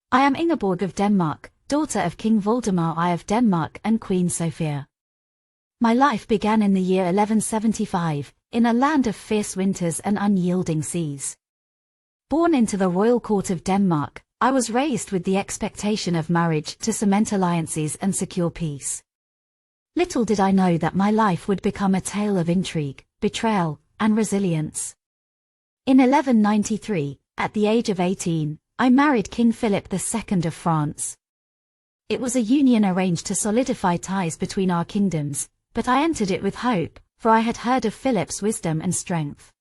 I am Ingeborg of Denmark, daughter of King Valdemar I of Denmark and Queen Sophia. My life began in the year 1175, in a land of fierce winters and unyielding seas. Born into the royal court of Denmark, I was raised with the expectation of marriage to cement alliances and secure peace. Little did I know that my life would become a tale of intrigue, betrayal, and resilience. In 1193, at the age of 18, I married King Philip II of France. It was a union arranged to solidify ties between our kingdoms, but I entered it with hope, for I had heard of Philip's wisdom and strength.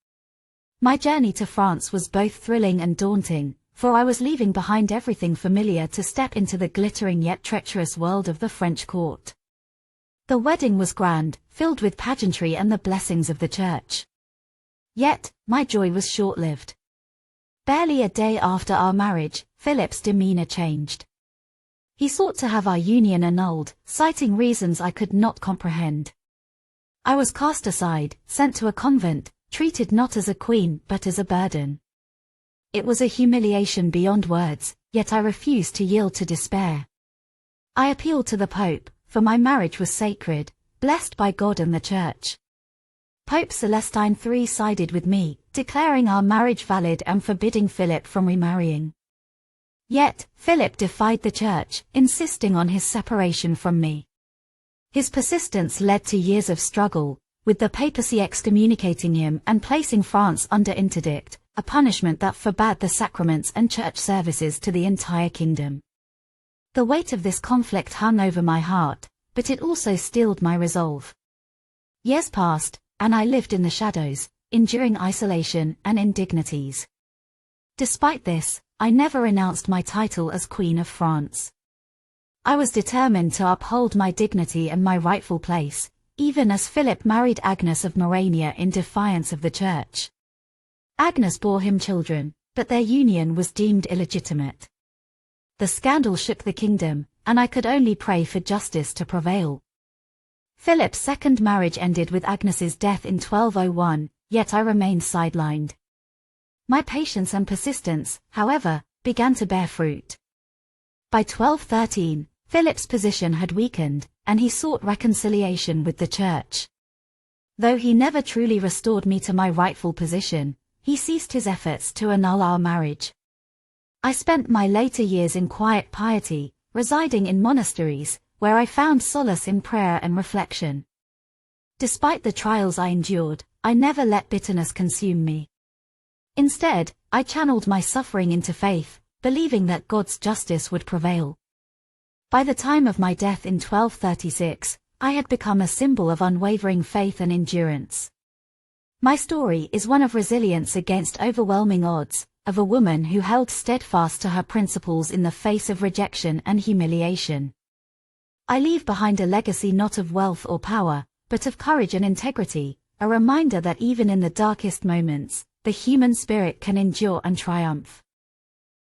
My journey to France was both thrilling and daunting, for I was leaving behind everything familiar to step into the glittering yet treacherous world of the French court. The wedding was grand, filled with pageantry and the blessings of the church. Yet, my joy was short-lived. Barely a day after our marriage, Philip's demeanor changed. He sought to have our union annulled, citing reasons I could not comprehend. I was cast aside, sent to a convent, treated not as a queen but as a burden. It was a humiliation beyond words, yet I refused to yield to despair. I appealed to the Pope, for my marriage was sacred, blessed by God and the Church. Pope Celestine III sided with me, declaring our marriage valid and forbidding Philip from remarrying. Yet, Philip defied the Church, insisting on his separation from me. His persistence led to years of struggle, with the papacy excommunicating him and placing France under interdict, a punishment that forbade the sacraments and church services to the entire kingdom. The weight of this conflict hung over my heart, but it also steeled my resolve. Years passed, and I lived in the shadows, enduring isolation and indignities. Despite this, I never renounced my title as Queen of France. I was determined to uphold my dignity and my rightful place, even as Philip married Agnes of Morania in defiance of the Church. Agnes bore him children, but their union was deemed illegitimate. The scandal shook the kingdom, and I could only pray for justice to prevail. Philip's second marriage ended with Agnes's death in 1201, yet I remained sidelined. My patience and persistence, however, began to bear fruit. By 1213, Philip's position had weakened, and he sought reconciliation with the Church. Though he never truly restored me to my rightful position, he ceased his efforts to annul our marriage. I spent my later years in quiet piety, residing in monasteries, where I found solace in prayer and reflection. Despite the trials I endured, I never let bitterness consume me. Instead, I channeled my suffering into faith, believing that God's justice would prevail. By the time of my death in 1236, I had become a symbol of unwavering faith and endurance. My story is one of resilience against overwhelming odds, of a woman who held steadfast to her principles in the face of rejection and humiliation. I leave behind a legacy not of wealth or power, but of courage and integrity, a reminder that even in the darkest moments, the human spirit can endure and triumph.